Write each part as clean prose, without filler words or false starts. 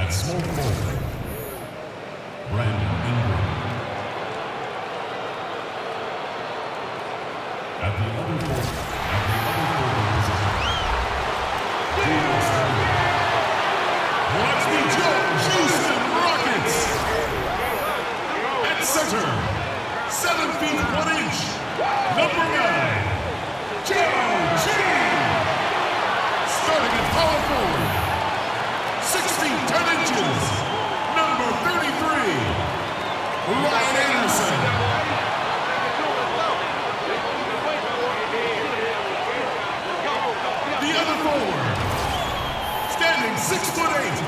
At small forward, Brandon Ingram. At the other forward position, let's meet your Houston Rockets. At center, 7 feet 1 inch, number 9, Joe G. Starting at power forward, 6 feet 10 inches, number 33, Ryan Anderson. The other forward, standing 6'8",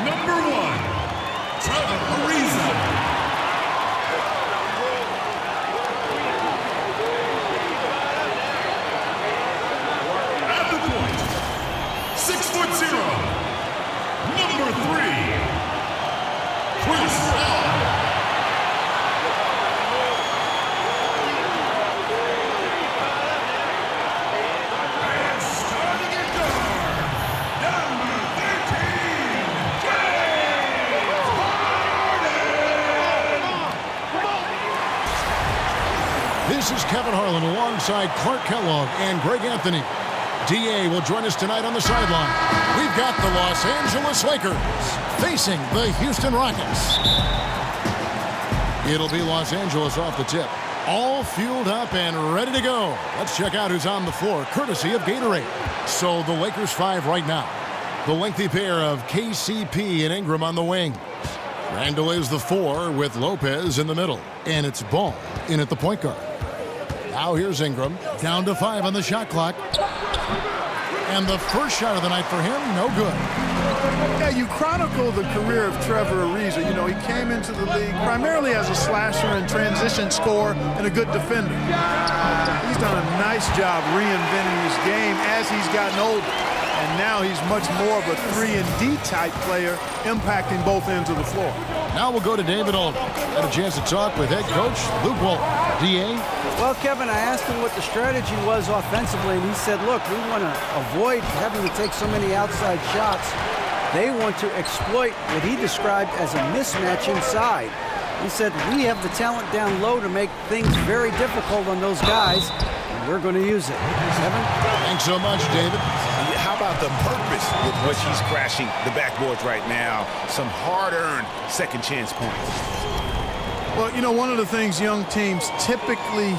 number 1, Trevor Ariza. At the point, 6'0", number 3, Chris Paul. And starting at guard, number 13, James Harden. This is Kevin Harlan alongside Clark Kellogg and Greg Anthony. DA will join us tonight on the sideline. We've got the Los Angeles Lakers facing the Houston Rockets. It'll be Los Angeles off the tip. All fueled up and ready to go. Let's check out who's on the floor, courtesy of Gatorade. So the Lakers 5 right now. The lengthy pair of KCP and Ingram on the wing. Randall is the 4 with Lopez in the middle. And it's Ball in at the point guard. Now here's Ingram, down to 5 on the shot clock. And the first shot of the night for him, no good. Yeah, you chronicle the career of Trevor Ariza. You know, he came into the league primarily as a slasher and transition scorer and a good defender. He's done a nice job reinventing his game as he's gotten older. And now he's much more of a 3-and-D type player, impacting both ends of the floor. Now we'll go to David Aldridge. Had a chance to talk with head coach Luke Walton. DA? Well, Kevin, I asked him what the strategy was offensively, and he said, look, we want to avoid having to take so many outside shots. They want to exploit what he described as a mismatch inside. He said, we have the talent down low to make things very difficult on those guys, and we're going to use it. Kevin? Thanks so much, David. How about the purpose with which he's crashing the backboards right now? Some hard-earned second chance points. Well, you know, one of the things young teams typically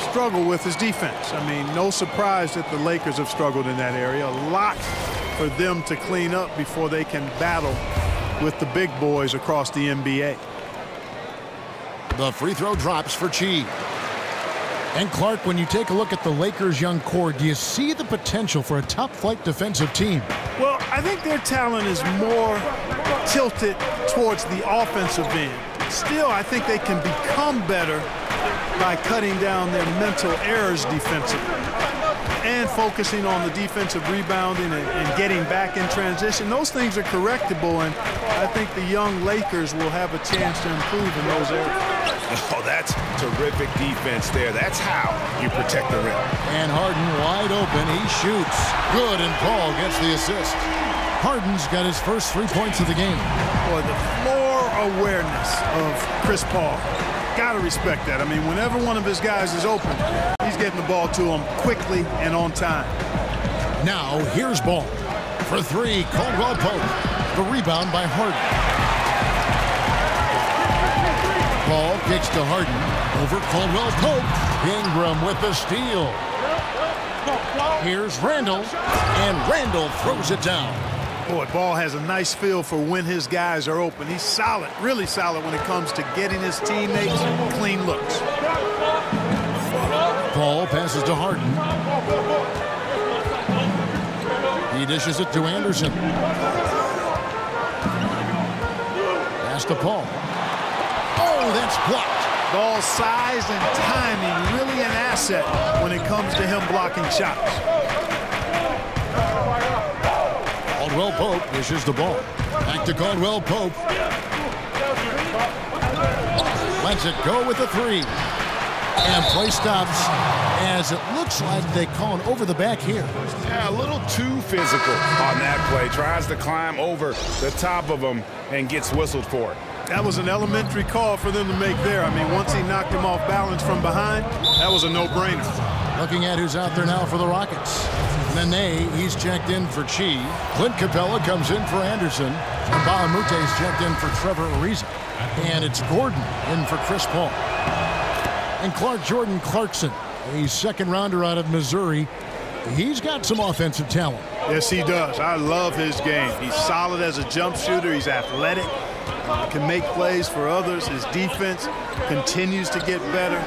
struggle with is defense. I mean, no surprise that the Lakers have struggled in that area. A lot for them to clean up before they can battle with the big boys across the NBA. The free throw drops for Chi. And Clark, when you take a look at the Lakers' young core, do you see the potential for a top-flight defensive team? Well, I think their talent is more tilted towards the offensive end. Still, I think they can become better by cutting down their mental errors defensively and focusing on the defensive rebounding and getting back in transition. Those things are correctable, and I think the young Lakers will have a chance to improve in those areas. Oh, that's terrific defense there. That's how you protect the rim. And Harden wide open. He shoots. Good, and Paul gets the assist. Harden's got his first 3 points of the game. Boy, the floor awareness of Chris Paul. Got to respect that. I mean, whenever one of his guys is open, he's getting the ball to him quickly and on time. Now, here's Ball. For 3, Caldwell Pope. The rebound by Harden. Ball kicks to Harden. Over Caldwell Pope. Ingram with the steal. Here's Randall. And Randall throws it down. Boy, Ball has a nice feel for when his guys are open. He's solid, really solid when it comes to getting his teammates clean looks. Paul passes to Harden. He dishes it to Anderson. Pass to Paul. Oh, that's blocked. Ball's size and timing really an asset when it comes to him blocking shots. Caldwell Pope dishes the ball. Back to Caldwell Pope. Lets it go with the 3. And play stops as it looks like they call an over the back here. Yeah, a little too physical on that play. Tries to climb over the top of him and gets whistled for it. That was an elementary call for them to make there. I mean, once he knocked him off balance from behind, that was a no-brainer. Looking at who's out there now for the Rockets. Nene, he's checked in for Chi. Clint Capella comes in for Anderson. And Bahamute's checked in for Trevor Ariza. And it's Gordon in for Chris Paul. And Jordan Clarkson, a second-rounder out of Missouri. He's got some offensive talent. Yes, he does. I love his game. He's solid as a jump shooter. He's athletic. Can make plays for others. His defense continues to get better.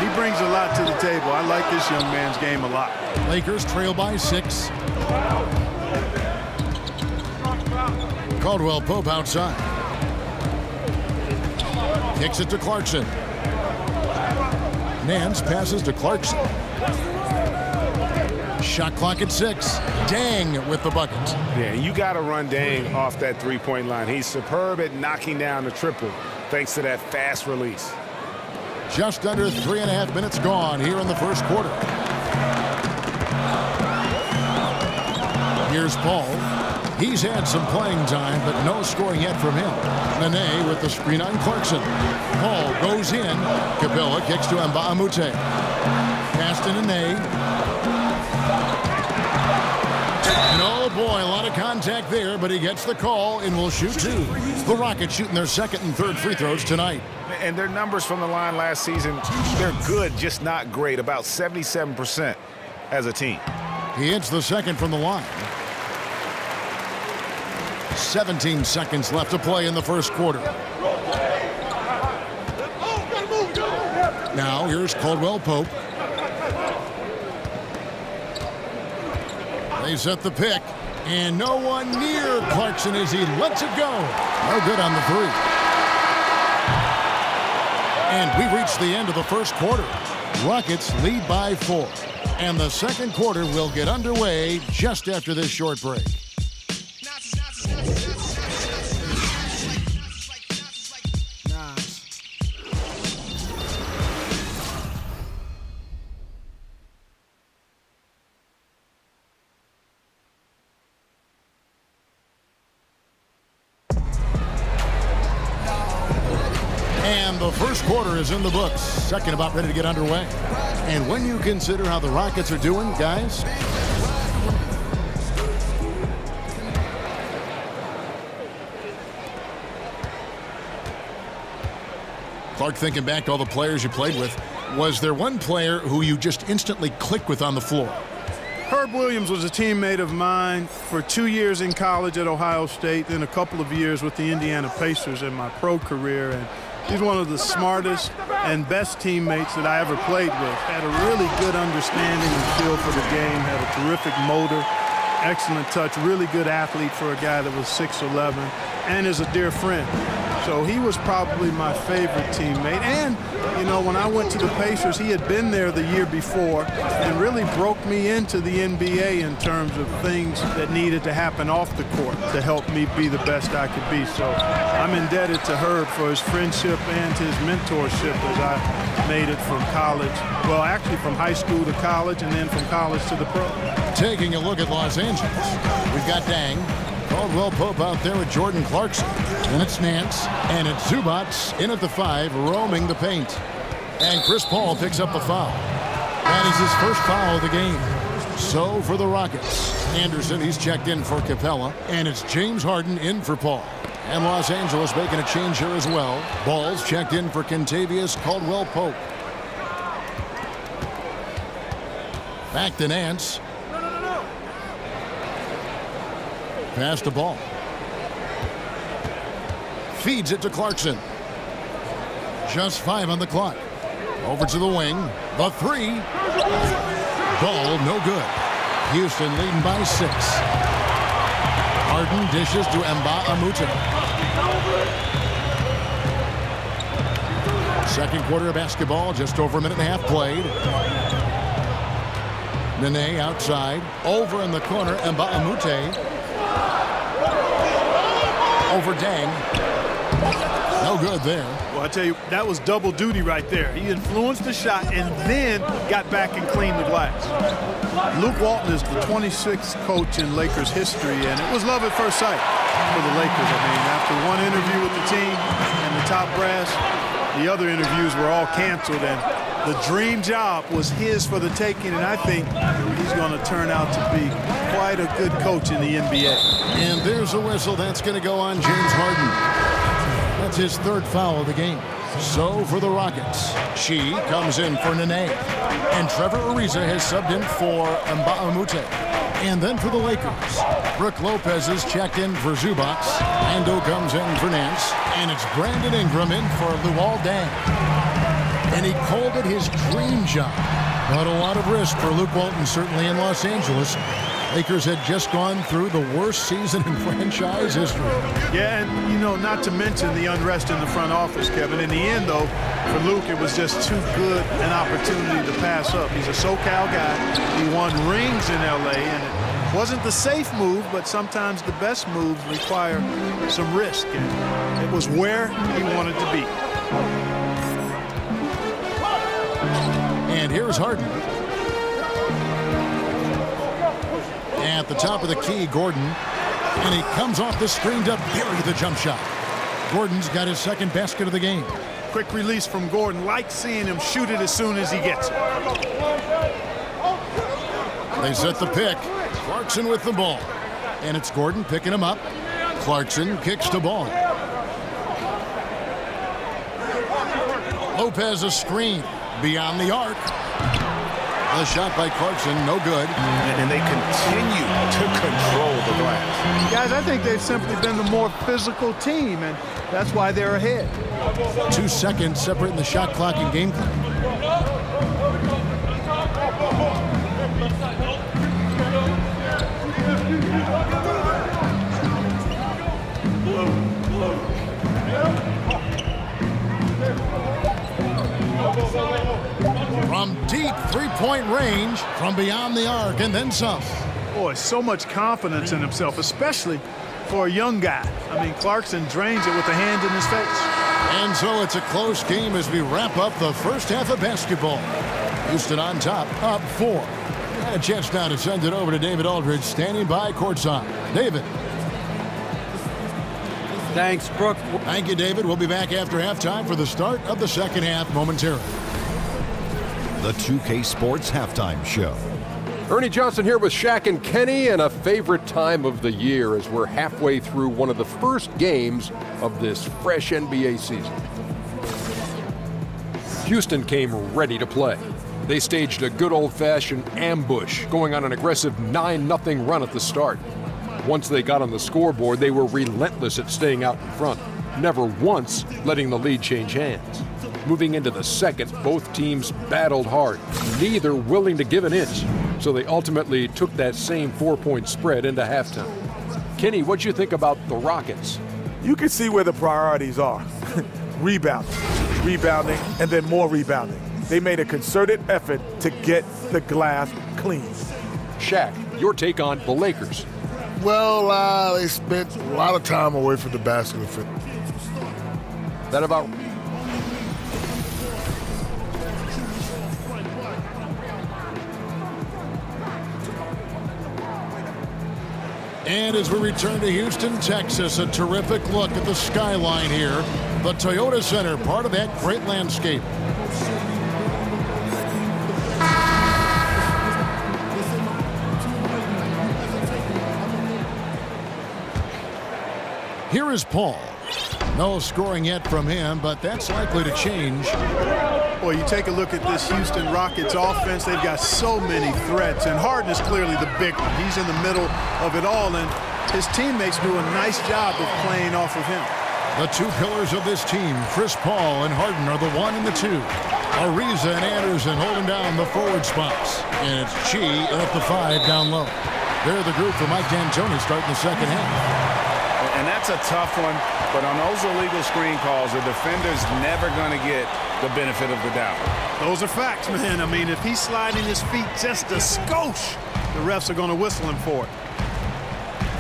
He brings a lot to the table. I like this young man's game a lot. Lakers trail by 6. Caldwell Pope outside. Kicks it to Clarkson. Nance passes to Clarkson. Shot clock at 6. Dang with the bucket. Yeah, you got to run Dang off that three-point line. He's superb at knocking down the triple thanks to that fast release. Just under 3.5 minutes gone here in the first quarter. Here's Paul. He's had some playing time, but no scoring yet from him. Nene with the screen on Clarkson. Paul goes in. Capella kicks to Mbaamute. Pass to Nene. And oh boy, a lot of contact there, but he gets the call and will shoot 2. The Rockets shooting their second and third free throws tonight. And their numbers from the line last season, they're good, just not great. About 77% as a team. He hits the second from the line. 17 seconds left to play in the first quarter. Now here's Caldwell Pope. They set the pick, and no one near Clarkson as he lets it go. No good on the 3. And we reach the end of the first quarter. Rockets lead by 4. And the second quarter will get underway just after this short break. And the first quarter is in the books. Second about ready to get underway. And when you consider how the Rockets are doing, guys, Clark, thinking back to all the players you played with, was there one player who you just instantly clicked with on the floor? Herb Williams was a teammate of mine for 2 years in college at Ohio State, then a couple of years with the Indiana Pacers in my pro career. And he's one of the smartest and best teammates that I ever played with. Had a really good understanding and feel for the game, had a terrific motor, excellent touch, really good athlete for a guy that was 6'11", and is a dear friend. So he was probably my favorite teammate. And, you know, when I went to the Pacers, he had been there the year before and really broke me into the NBA in terms of things that needed to happen off the court to help me be the best I could be. So I'm indebted to Herb for his friendship and his mentorship as I made it from college. Well, actually from high school to college and then from college to the pro. Taking a look at Los Angeles, we've got Dang. Caldwell Pope out there with Jordan Clarkson. And it's Nance. And it's Zubats in at the 5, roaming the paint. And Chris Paul picks up the foul. That is his first foul of the game. So for the Rockets, Anderson, he's checked in for Capella. And it's James Harden in for Paul. And Los Angeles making a change here as well. Ball's checked in for Kentavious Caldwell Pope. Back to Nance. Pass the ball. Feeds it to Clarkson. Just 5 on the clock. Over to the wing. The 3. Ball no good. Houston leading by 6. Harden dishes to Mbaamute. Second quarter of basketball. Just over a minute and a half played. Nene outside. Over in the corner. Mbaamute. Over Dang. No good there. Well, I tell you, that was double duty right there. He influenced the shot and then got back and cleaned the glass. Luke Walton is the 26th coach in Lakers history, and it was love at first sight for the Lakers. I mean, after one interview with the team and the top brass, the other interviews were all canceled, and the dream job was his for the taking, and I think he's going to turn out to be quite a good coach in the NBA. And there's a whistle. That's going to go on James Harden. That's his third foul of the game. So for the Rockets, She comes in for Nene. And Trevor Ariza has subbed in for Mbamute. And then for the Lakers, Brook Lopez is checked in for Zubac. Ando comes in for Nance. And it's Brandon Ingram in for Luol Deng. And he called it his dream job. But a lot of risk for Luke Walton, certainly in Los Angeles. Lakers had just gone through the worst season in franchise history. Yeah, and, you know, not to mention the unrest in the front office, Kevin. In the end, though, for Luke, it was just too good an opportunity to pass up. He's a SoCal guy. He won rings in L.A., and it wasn't the safe move, but sometimes the best moves require some risk. And it was where he wanted to be. And here's Harden. At the top of the key, Gordon. And he comes off the screen to bury the jump shot. Gordon's got his second basket of the game. Quick release from Gordon. Like seeing him shoot it as soon as he gets it. They set the pick. Clarkson with the ball. And it's Gordon picking him up. Clarkson kicks the ball. Lopez a screen. Beyond the arc. A shot by Clarkson, no good. And they continue to control the glass. Guys, I think they've simply been the more physical team, and that's why they're ahead. 2 seconds separating the shot clock and game clock. From deep three-point range, from beyond the arc, and then some. Boy, so much confidence in himself, especially for a young guy. I mean, Clarkson drains it with a hand in his face. And so it's a close game as we wrap up the first half of basketball. Houston on top, up 4. And a chance now to send it over to David Aldridge, standing by courtside. David. Thanks, Brooke. Thank you, David. We'll be back after halftime for the start of the second half momentarily. The 2K Sports Halftime Show. Ernie Johnson here with Shaq and Kenny, and a favorite time of the year as we're halfway through one of the first games of this fresh NBA season. Houston came ready to play. They staged a good old-fashioned ambush, going on an aggressive 9-0 run at the start. Once they got on the scoreboard, they were relentless at staying out in front, never once letting the lead change hands. Moving into the second, both teams battled hard, neither willing to give an inch, so they ultimately took that same 4-point spread into halftime. Kenny, what'd you think about the Rockets? You can see where the priorities are. Rebounding, and then more rebounding. They made a concerted effort to get the glass clean. Shaq, your take on the Lakers. Well, they spent a lot of time away from the basket. That about... And as we return to Houston, Texas, a terrific look at the skyline here. The Toyota Center, part of that great landscape. Here is Paul. No scoring yet from him, but that's likely to change. Boy, you take a look at this Houston Rockets offense, they've got so many threats, and Harden is clearly the big one. He's in the middle of it all, and his teammates do a nice job of playing off of him. The two pillars of this team, Chris Paul and Harden, are the 1 and the 2. Ariza and Anderson holding down the forward spots. And it's Chi in at the 5 down low. They're the group for Mike D'Antoni starting the second half. And that's a tough one, but on those illegal screen calls, the defender's never going to get the benefit of the doubt. Those are facts, man. I mean, if he's sliding his feet just a skosh, the refs are going to whistle him for it.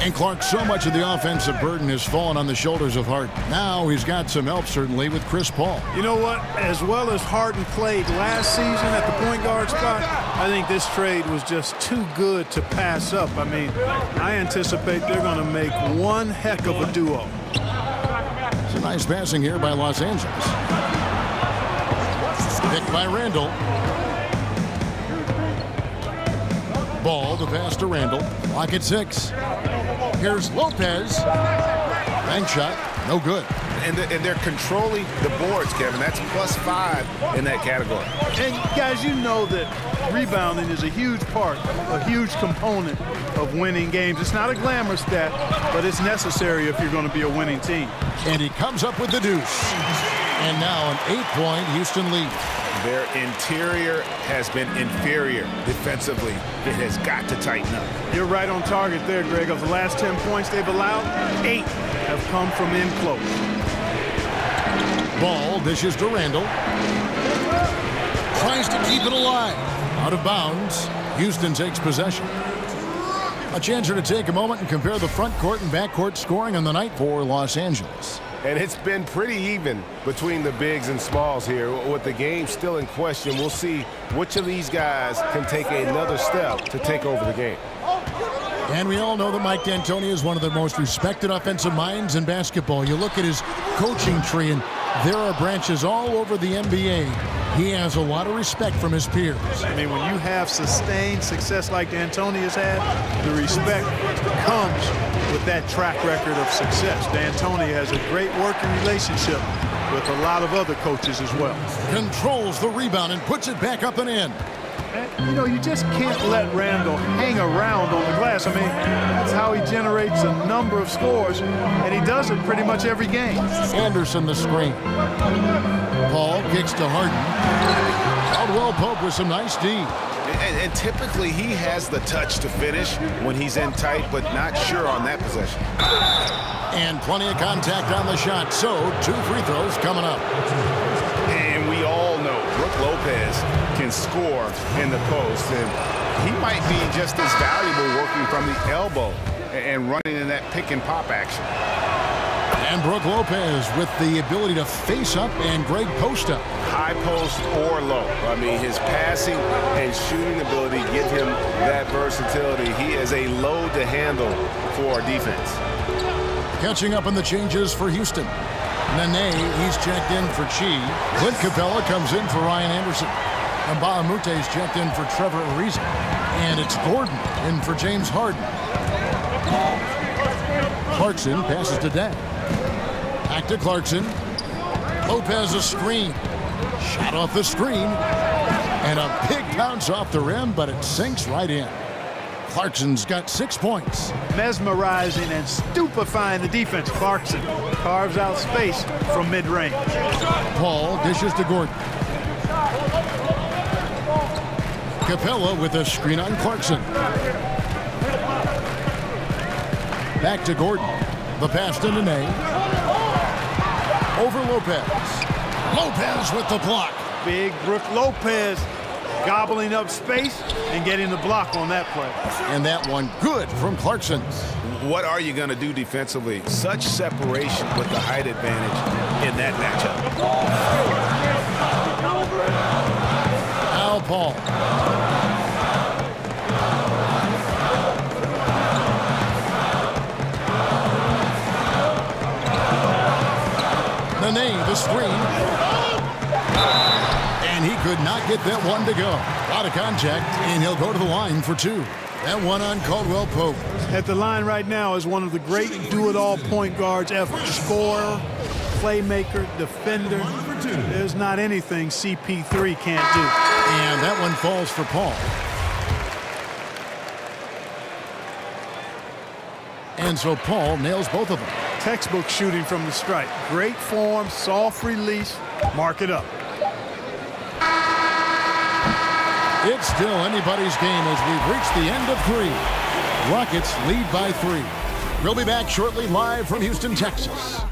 And Clark, so much of the offensive burden has fallen on the shoulders of Harden. Now he's got some help, certainly, with Chris Paul. You know what? As well as Harden played last season at the point guard spot, I think this trade was just too good to pass up. I mean, I anticipate they're going to make one heck of a duo. It's a nice passing here by Los Angeles. Picked by Randall. Ball, the pass to Randall. Clock at 6. Here's Lopez. Bank shot, no good. And they're controlling the boards, Kevin. That's +5 in that category. And guys, you know that rebounding is a huge part, a huge component of winning games. It's not a glamour stat, but it's necessary if you're going to be a winning team. And he comes up with the deuce. And now an 8-point Houston lead. Their interior has been inferior defensively. It has got to tighten up. You're right on target there, Greg. Of the last 10 points they've allowed, 8 have come from in close. Ball dishes to Randall. Tries to keep it alive. Out of bounds. Houston takes possession. A chance here to take a moment and compare the front court and back court scoring on the night for Los Angeles. And it's been pretty even between the bigs and smalls here. With the game still in question, we'll see which of these guys can take another step to take over the game. And we all know that Mike D'Antoni is one of the most respected offensive minds in basketball. You look at his coaching tree, and there are branches all over the NBA. He has a lot of respect from his peers. I mean, when you have sustained success like D'Antoni has had, the respect comes with that track record of success. D'Antoni has a great working relationship with a lot of other coaches as well. Controls the rebound and puts it back up and in. And, you know, you just can't let Randall hang around on the glass. I mean, that's how he generates a number of scores, and he does it pretty much every game. Anderson the screen. Paul kicks to Harden. Caldwell Pope with some nice D. And typically he has the touch to finish when he's in tight, but not sure on that possession. And plenty of contact on the shot, so 2 free throws coming up. And we all know Brook Lopez can score in the post, and he might be just as valuable working from the elbow and running in that pick and pop action. And Brook Lopez with the ability to face up and great post up. High post or low. I mean, his passing and shooting ability give him that versatility. He is a load to handle for defense. Catching up on the changes for Houston. Nene, he's checked in for Chi. Clint Capella comes in for Ryan Anderson. And Baamute's checked in for Trevor Ariza. And it's Gordon in for James Harden. Clarkson passes to Dent. Back to Clarkson. Lopez a screen. Shot off the screen. And a big bounce off the rim, but it sinks right in. Clarkson's got 6 points. Mesmerizing and stupefying the defense. Clarkson carves out space from mid-range. Paul dishes to Gordon. Capella with a screen on Clarkson. Back to Gordon. The pass to Nene. Over Lopez. Lopez with the block. Big Brook Lopez gobbling up space and getting the block on that play. And that one good from Clarkson. What are you going to do defensively? Such separation with the height advantage in that matchup. Al Paul. Nene, the screen. And he could not get that one to go. A lot of contact, and he'll go to the line for 2. That one on Caldwell Pope. At the line right now is one of the great do-it-all point guards ever. Scorer, playmaker, defender. There's not anything CP3 can't do. And that one falls for Paul. And so Paul nails both of them. Textbook shooting from the stripe. Great form, soft release. Mark it up. It's still anybody's game as we've reached the end of 3. Rockets lead by 3. We'll be back shortly live from Houston, Texas.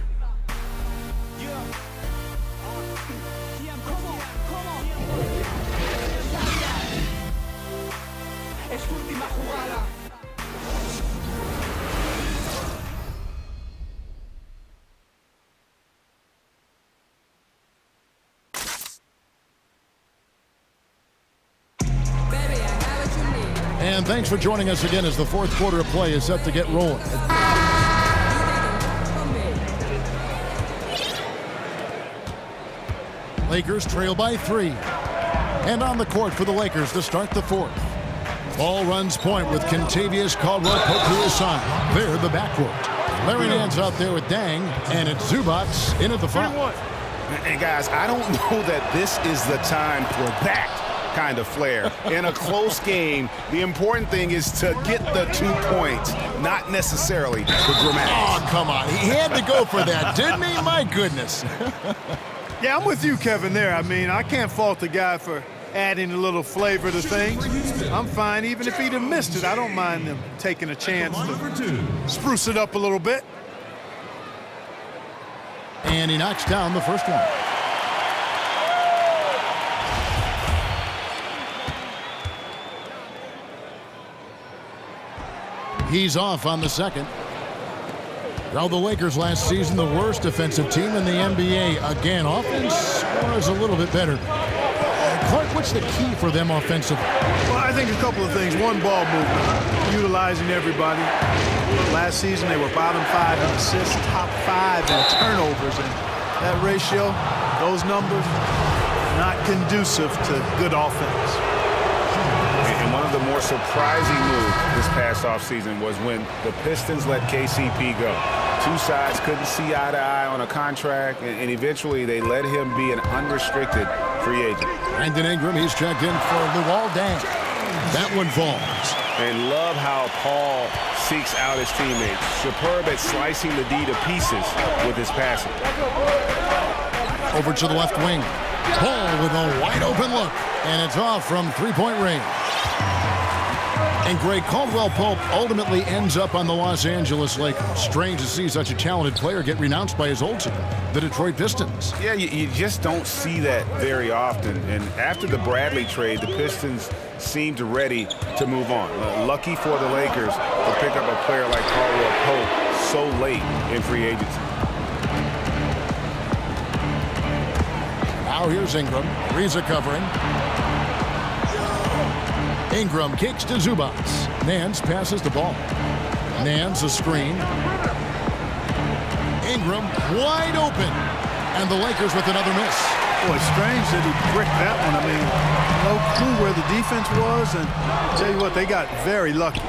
And thanks for joining us again as the fourth quarter of play is set to get rolling. Lakers trail by 3. And on the court for the Lakers to start the fourth. Ball runs point with Kentavious Caldwell-Pope to his side. They're the backcourt. Larry Nance out there with Dang, and it's Zubats in at the front. And guys, I don't know that this is the time for that kind of flair. In a close game, the important thing is to get the 2 points, not necessarily the dramatics. Oh, come on. He had to go for that, didn't he? My goodness. Yeah, I'm with you, Kevin, there. I mean, I can't fault the guy for adding a little flavor to things. I'm fine. Even if he'd have missed it, I don't mind them taking a chance to spruce it up a little bit. And he knocks down the first one. He's off on the second. Well, the Lakers last season, the worst defensive team in the NBA. Again, offense was a little bit better. Clark, what's the key for them offensively? Well, I think a couple of things. One, ball movement, utilizing everybody. Last season, they were bottom 5 in assists, top 5 in turnovers. And that ratio, those numbers, not conducive to good offense. And one of the more surprising moves this past offseason was when the Pistons let KCP go. Two sides couldn't see eye to eye on a contract, and eventually they let him be an unrestricted free agent. Brandon Ingram, he's checked in for Luol Deng. That one falls. And love how Paul seeks out his teammates. Superb at slicing the D to pieces with his passing. Over to the left wing. Paul with a wide open look, and it's off from three-point range. And Greg, Caldwell-Pope ultimately ends up on the Los Angeles Lakers. Strange to see such a talented player get renounced by his old team, the Detroit Pistons. Yeah, you just don't see that very often. And after the Bradley trade, the Pistons seemed ready to move on. Lucky for the Lakers to pick up a player like Caldwell-Pope so late in free agency. Now here's Ingram. Reza covering. Ingram kicks to Zubats. Nance passes the ball. Nance a screen. Ingram wide open. And the Lakers with another miss. Boy, strange that he bricked that one. I mean, no clue where the defense was. And I'll tell you what, they got very lucky.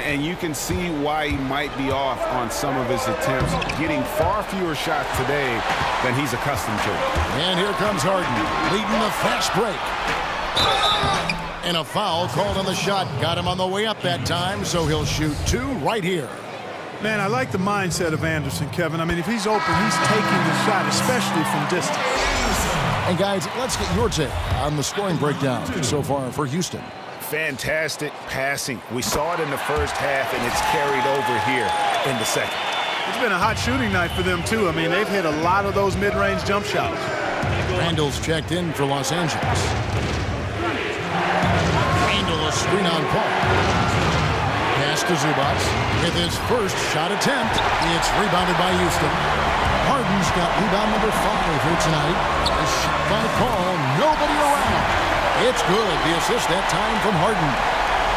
And you can see why he might be off on some of his attempts, getting far fewer shots today than he's accustomed to. And here comes Harden, leading the fast break. And a foul called on the shot. Got him on the way up that time, so he'll shoot 2 right here. Man, I like the mindset of Anderson, Kevin. I mean, if he's open, he's taking the shot, especially from distance. And guys, let's get your take on the scoring breakdown so far for Houston. Fantastic passing. We saw it in the first half, and it's carried over here in the second. It's been a hot shooting night for them, too. I mean, they've hit a lot of those mid-range jump shots. Randall's checked in for Los Angeles. Randall a screen on Paul. Pass to Zubats with his first shot attempt. It's rebounded by Houston. Harden's got rebound number 5 here tonight. A shot by Paul. Nobody around. It's good. The assist that time from Harden.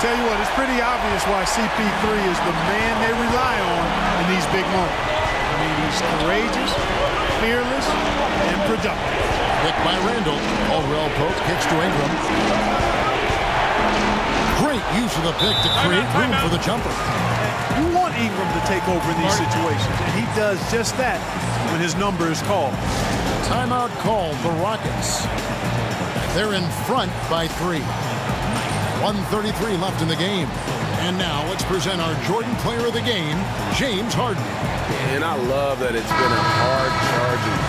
Tell you what, it's pretty obvious why CP3 is the man they rely on in these big moments. I mean, he's courageous, fearless, and productive. Picked by Randall. Caldwell-Pope kicks to Ingram. Great use of the pick to create room for the jumper. You want Ingram to take over in these situations, and he does just that when his number is called. Timeout called, the Rockets. They're in front by 3. 1:33 left in the game. And now let's present our Jordan Player of the Game, James Harden. And I love that it's been a hard-charging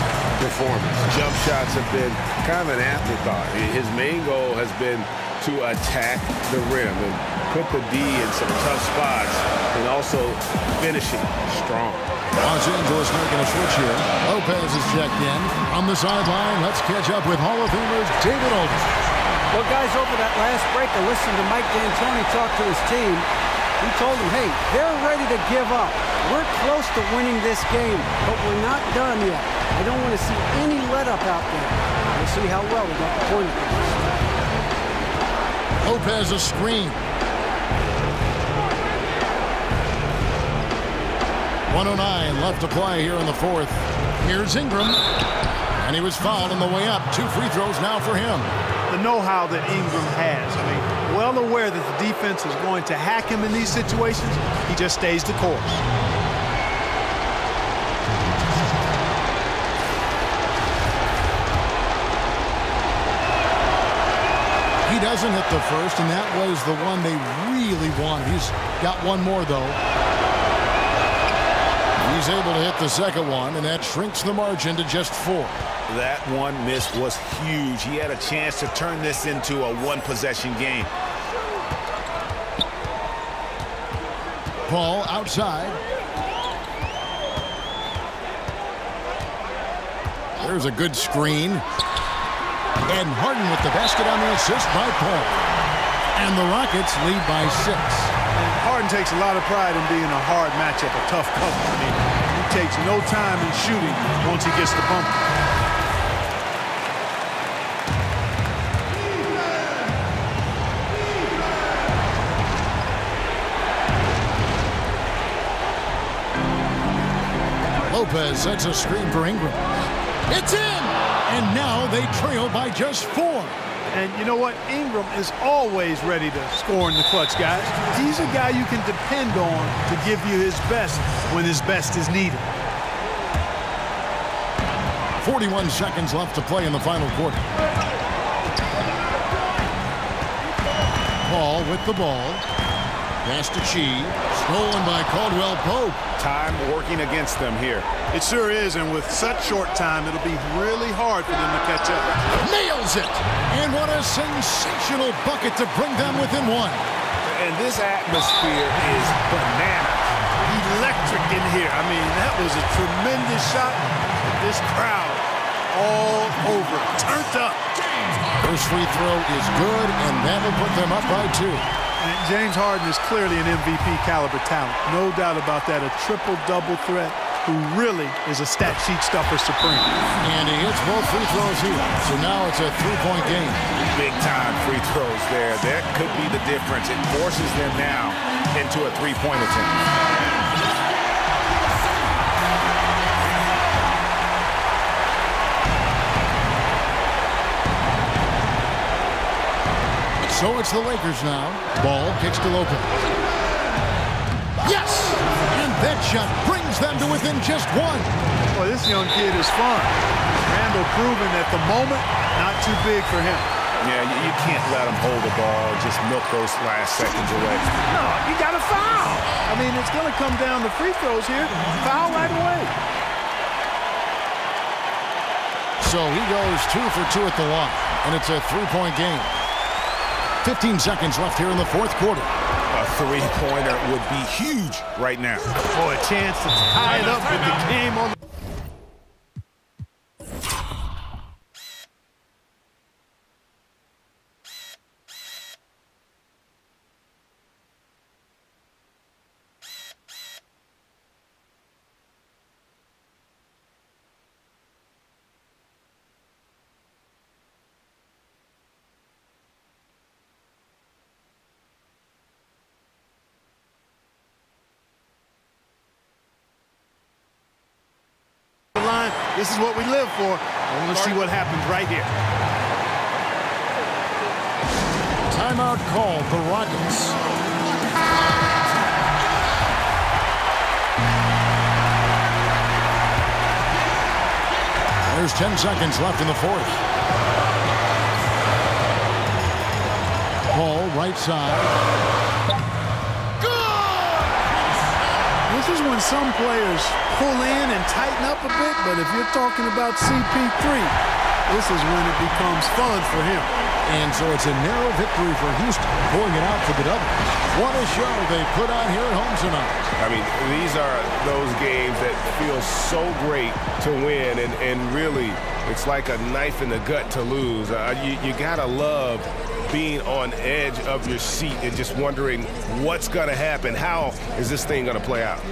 performance. Jump shots have been kind of an afterthought. His main goal has been to attack the rim and put the D in some tough spots and also finishing strong. Los Angeles making a switch here. Lopez is checked in. On the sideline, let's catch up with Hall of Famers David Aldridge. Well, guys, over that last break, I listened to Mike D'Antoni talk to his team. He told them, hey, they're ready to give up. We're close to winning this game, but we're not done yet. I don't want to see any let-up out there. We'll see how well we got the point. Lopez a screen. 1:09 left to play here in the fourth. Here's Ingram. And he was fouled on the way up. 2 free throws now for him. The know-how that Ingram has. I mean, well aware that the defense is going to hack him in these situations. He just stays the course. He doesn't hit the first, and that was the one they really wanted. He's got one more, though. He's able to hit the second one, and that shrinks the margin to just 4. That one miss was huge. He had a chance to turn this into a one-possession game. Paul outside. There's a good screen. And Harden with the basket on the assist by Paul. And the Rockets lead by 6. And Harden takes a lot of pride in being a hard matchup, a tough cover. I mean, he takes no time in shooting once he gets the bump. Lopez sets a screen for Ingram. It's in! And now they trail by just 4. And you know what? Ingram is always ready to score in the clutch, guys. He's a guy you can depend on to give you his best when his best is needed. 41 seconds left to play in the final quarter. Paul with the ball. Pass to Chi. Stolen by Caldwell Pope. Time working against them here. It sure is, and with such short time, it'll be really hard for them to catch up. Nails it! And what a sensational bucket to bring them within 1. And this atmosphere is bananas. Electric in here. I mean, that was a tremendous shot. This crowd all over, turned up. First free throw is good, and that will put them up by 2. And James Harden is clearly an MVP caliber talent. No doubt about that. A triple-double threat who really is a stat sheet stuffer supreme. And he hits both free throws here. So now it's a 3-point game. Big-time free throws there. That could be the difference. It forces them now into a 3-point attempt. So it's the Lakers now. Ball kicks to Lopez. Yes! And that shot brings them to within just 1. Boy, this young kid is fun. Randall proving that the moment, not too big for him. Yeah, you can't let him hold the ball, just milk those last seconds away. No, you got to foul. I mean, it's going to come down to free throws here. Foul right away. So he goes 2 for 2 at the line, and it's a 3-point game. 15 seconds left here in the fourth quarter. A 3-pointer would be huge right now. Boy, a chance to tie it up with the game on the... line. This is what we live for. I want to see what happens right here. Timeout called the Rockets. There's 10 seconds left in the fourth. Paul, right side. This is when some players pull in and tighten up a bit, but if you're talking about CP3, this is when it becomes fun for him. And so it's a narrow victory for Houston, pulling it out for the double. What a show they put on here at home tonight. I mean, these are those games that feel so great to win, and really, it's like a knife in the gut to lose. You gotta love being on edge of your seat and just wondering what's going to happen. How is this thing going to play out?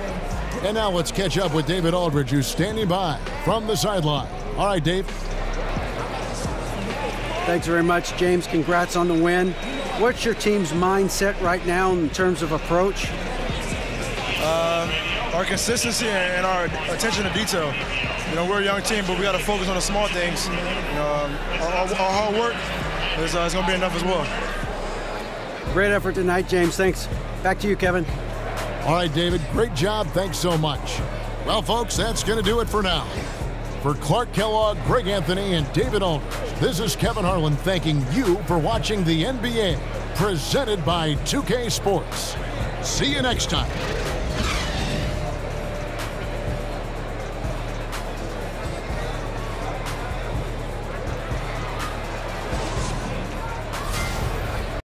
And now let's catch up with David Aldridge, who's standing by from the sideline. All right, Dave. Thanks very much, James. Congrats on the win. What's your team's mindset right now in terms of approach? our consistency and our attention to detail. You know, we're a young team, but we got to focus on the small things. Our hard work is going to be enough as well. Great effort tonight, James. Thanks. Back to you, Kevin. All right, David, great job. Thanks so much. Well, folks, that's going to do it for now. For Clark Kellogg, Greg Anthony, and David Aldridge, this is Kevin Harlan thanking you for watching the NBA, presented by 2K Sports. See you next time.